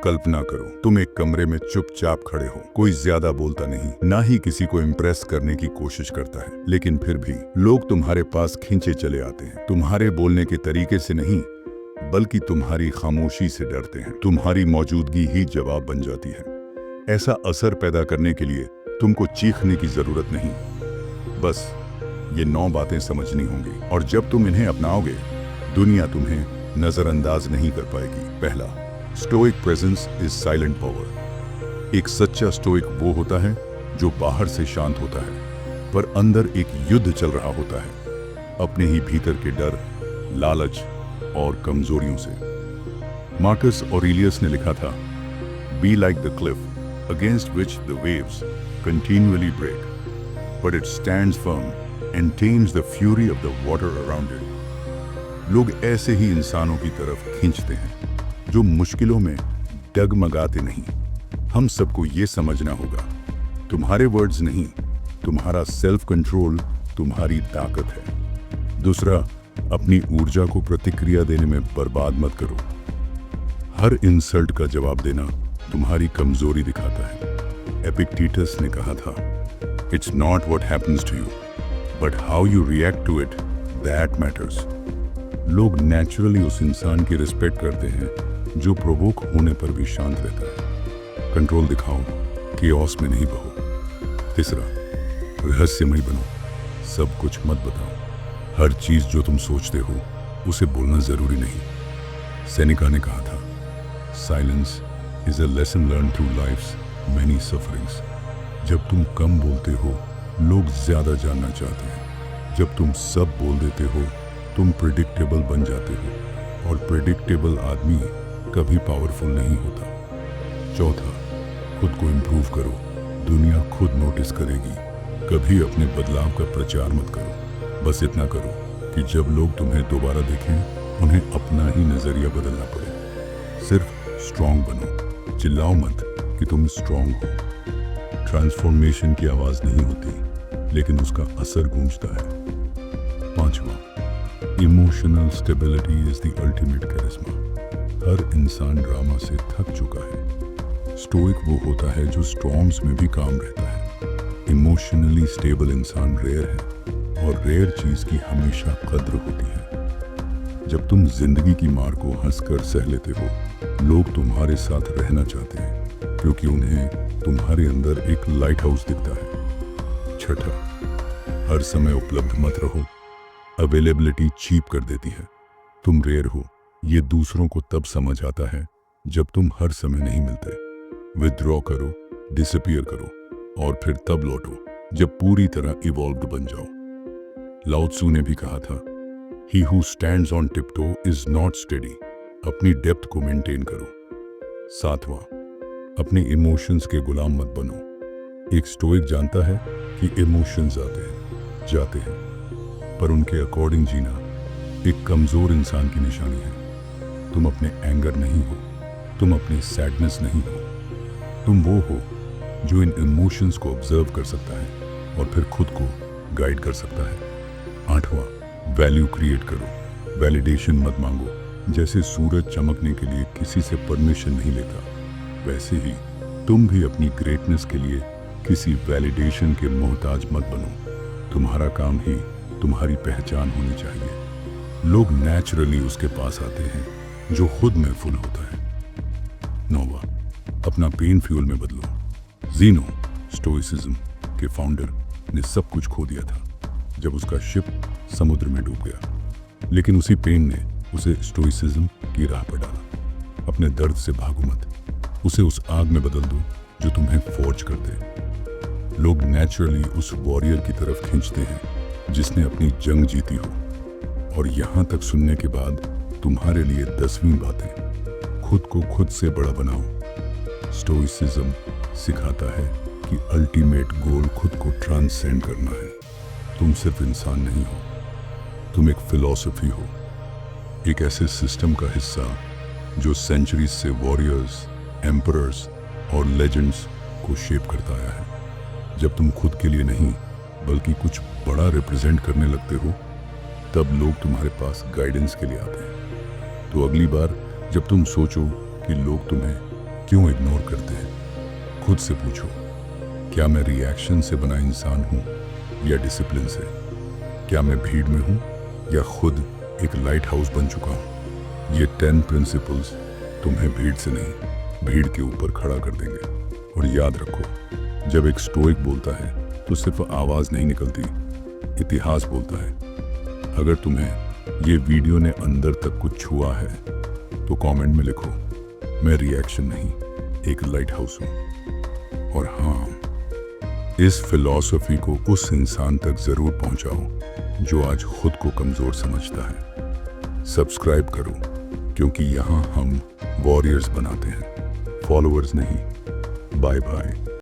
कल्पना करो, तुम एक कमरे में चुपचाप खड़े हो, कोई ज्यादा बोलता नहीं, ना ही किसी को इम्प्रेस करने की कोशिश करता है, लेकिन फिर भी लोग तुम्हारे पास खींचे चले आते हैं। तुम्हारे बोलने के तरीके से नहीं, बल्कि तुम्हारी खामोशी से डरते हैं। तुम्हारी मौजूदगी ही जवाब बन जाती है। ऐसा असर पैदा करने के लिए तुमको चीखने की जरूरत नहीं, बस ये 9 बातें समझनी होंगी, और जब तुम इन्हें अपनाओगे, दुनिया तुम्हें नजरअंदाज नहीं कर पाएगी। पहला, stoic presence is silent power. एक सच्चा स्टोइक वो होता है जो बाहर से शांत होता है, पर अंदर एक युद्ध चल रहा होता है, अपने ही भीतर के डर, लालच और कमजोरियों से। मार्कस ऑरेलियस ने लिखा था, be like the cliff against which the waves continually break, but it stands firm and tames the fury of the water around it. लोग ऐसे ही इंसानों की तरफ खींचते हैं जो मुश्किलों में डगमगाते नहीं। हम सबको ये समझना होगा, तुम्हारे वर्ड्स नहीं, तुम्हारा सेल्फ कंट्रोल तुम्हारी ताकत है। दूसरा, अपनी ऊर्जा को प्रतिक्रिया देने में बर्बाद मत करो। हर इंसल्ट का जवाब देना तुम्हारी कमजोरी दिखाता है। एपिक्टेटस ने कहा था, it's not what happens to you, but how you react to it that matters. लोग नेचुरली उस इंसान की रिस्पेक्ट करते हैं जो प्रोवोक होने पर भी शांत रहता है। कंट्रोल दिखाओ, केओस में नहीं बहो। तीसरा, रहस्यमय बनो, सब कुछ मत बताओ। हर चीज जो तुम सोचते हो उसे बोलना जरूरी नहीं। सेनेका ने कहा था, silence is a lesson learn through life's many sufferings. जब तुम कम बोलते हो, लोग ज्यादा जानना चाहते हैं। जब तुम सब बोल देते हो, तुम प्रेडिक्टेबल बन जाते हो, और प्रेडिक्टेबल आदमी कभी पावरफुल नहीं होता। चौथा, खुद को इम्प्रूव करो, दुनिया खुद नोटिस करेगी। कभी अपने बदलाव का प्रचार मत करो, बस इतना करो कि जब लोग तुम्हें दोबारा देखें, उन्हें अपना ही नजरिया बदलना पड़े। सिर्फ स्ट्रांग बनो, चिल्लाओ मत कि तुम स्ट्रांग हो। ट्रांसफॉर्मेशन की आवाज नहीं होती, लेकिन उसका असर गूंजता है। पांचवा, emotional stability is the ultimate charisma. हर इंसान ड्रामा से थक चुका है। स्टोइक वो होता है जो स्टॉर्म्स में भी काम रहता है। इमोशनली स्टेबल इंसान रेयर है, और रेयर चीज की हमेशा कद्र होती है। जब तुम जिंदगी की मार को हंसकर सह लेते हो, लोग तुम्हारे साथ रहना चाहते हैं, क्योंकि उन्हें तुम्हारे अंदर एक लाइट हाउस दिखता है। छठा, हर समय उपलब्ध मत रहो, अवेलेबिलिटी चीप कर देती है। तुम रेयर हो, ये दूसरों को तब समझ आता है जब तुम हर समय नहीं मिलते। विथड्रॉ करो, डिसअपीयर करो, और फिर तब लौटो जब पूरी तरह इवॉल्व्ड बन जाओ। लाओ त्सू ने भी कहा था, he who stands on tiptoe is not steady. अपनी डेप्थ को मेंटेन करो। सातवां, अपने इमोशंस के गुलाम मत बनो। एक स्टोइक जानता है कि इमोशंस आते हैं, जाते हैं, पर उनके अकॉर्डिंग जीना एक कमजोर इंसान की निशानी है। तुम अपने एंगर नहीं हो, तुम अपनी सैडनेस नहीं हो, तुम वो हो जो इन इमोशंस को ऑब्जर्व कर सकता है और फिर खुद को गाइड कर सकता है। आठवां, वैल्यू क्रिएट करो, वैलिडेशन मत मांगो। जैसे सूरज चमकने के लिए किसी से परमिशन नहीं लेता, वैसे ही तुम भी अपनी ग्रेटनेस के लिए किसी वैलिडेशन के मोहताज मत बनो। तुम्हारा काम ही तुम्हारी पहचान होनी चाहिए। लोग नेचुरली उसके पास आते हैं जो खुद में फुल होता है। नौवां, अपना पेन फ्यूल में बदलो। ज़ीनो, स्टोइसिज्म के फाउंडर, ने सब कुछ खो दिया था जब उसका शिप समुद्र में डूब गया, लेकिन उसी पेन ने उसे स्टोइसिज्म की राह पर डाला। अपने दर्द से भागो मत, उसे उस आग में बदल दो जो तुम्हें फोर्ज कर दे। लोग नेचुरली उस वॉरियर की तरफ खींचते हैं जिसने अपनी जंग जीती हो। और यहां तक सुनने के बाद तुम्हारे लिए 10वीं बातें, खुद को खुद से बड़ा बनाओ। स्टोइसिज्म सिखाता है कि अल्टीमेट गोल खुद को ट्रांसेंड करना है। तुम सिर्फ इंसान नहीं हो, तुम एक फिलॉसफी हो, एक ऐसे सिस्टम का हिस्सा जो सेंचुरीज से वॉरियर्स, एम्परर्स और लेजेंड्स को शेप करता आया है। जब तुम खुद के लिए नहीं बल्कि कुछ बड़ा रिप्रेजेंट करने लगते हो, तब लोग तुम्हारे पास गाइडेंस के लिए आते हैं। तो अगली बार जब तुम सोचो कि लोग तुम्हें क्यों इग्नोर करते हैं? खुद से पूछो, क्या मैं रिएक्शन से बना इंसान हूँ या डिसिप्लिन से? क्या मैं भीड़ में हूँ या खुद एक लाइट हाउस बन चुका हूँ? ये 10 प्रिंसिपल्स तुम्हें भीड़ से नहीं, भीड़ के ऊपर खड़ा कर देंगे। और याद रखो, जब एक स्टोइक बोलता है तो सिर्फ आवाज नहीं निकलती, इतिहास बोलता है। अगर तुम्हें ये वीडियो ने अंदर तक कुछ छुआ है तो कमेंट में लिखो, मैं रिएक्शन नहीं, एक लाइट हाउस हूँ। और हाँ, इस फिलॉसफी को उस इंसान तक जरूर पहुंचाओ जो आज खुद को कमजोर समझता है। सब्सक्राइब करो, क्योंकि यहाँ हम वॉरियर्स बनाते हैं, फॉलोअर्स नहीं। Bye bye.